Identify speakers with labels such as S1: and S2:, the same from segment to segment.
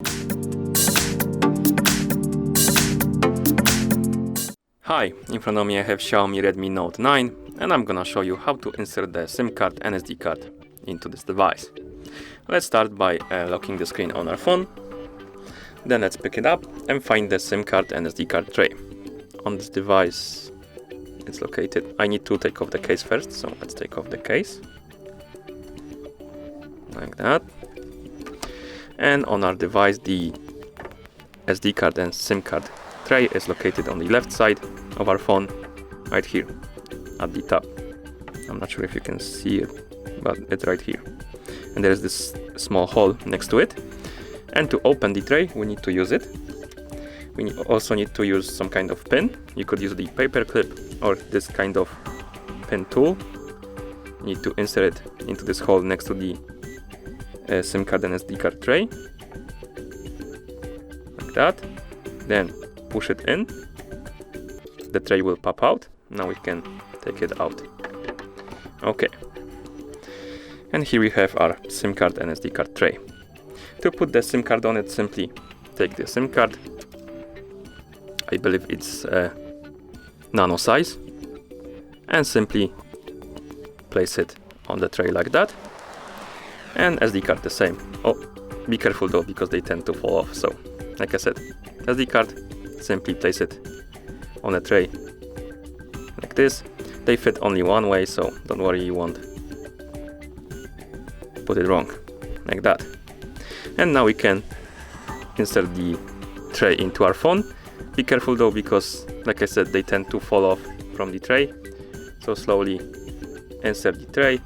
S1: Hi, in front of me I have Xiaomi Redmi Note 9 and I'm gonna show you how to insert the SIM card and SD card into this device. Let's start by locking the screen on our phone. Then let's pick it up and find the SIM card and SD card tray. On this device it's located. I need to take off the case first, so let's take off the case. Like that. And on our device the SD card and SIM card tray is located on the left side of our phone, right here at the top. I'm not sure if you can see it, but it's right here. And there is this small hole next to it. And to open the tray, we need to use it. We also need to use some kind of pin. You could use the paper clip or this kind of pin tool. You need to insert it into this hole next to the SIM card and SD card tray. Like that. Then push it in. The tray will pop out. Now we can take it out. Okay. And here we have our SIM card and SD card tray. To put the SIM card on it, simply take the SIM card. I believe it's nano size. And simply place it on the tray like that. And SD card the same. Oh, be careful though, because they tend to fall off. So, like I said, SD card, simply place it on a tray like this. They fit only one way, so don't worry, you won't put it wrong, like that. And now we can insert the tray into our phone. Be careful though, because like I said, they tend to fall off from the tray. So slowly insert the tray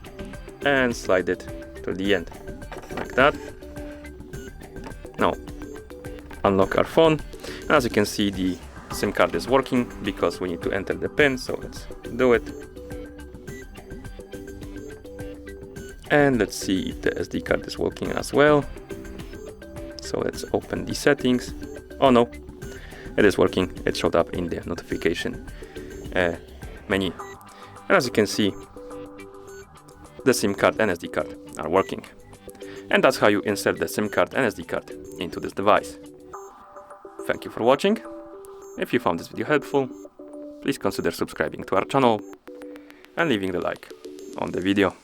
S1: and slide it to the end, like that. Now unlock our phone. As you can see, the SIM card is working because we need to enter the pin, so let's do it. And let's see if the SD card is working as well. So let's open the settings. Oh no, it is working. It showed up in the notification menu. And as you can see, the SIM card and SD card are working. And that's how you insert the SIM card and SD card into this device. Thank you for watching. If you found this video helpful, please consider subscribing to our channel and leaving the like on the video.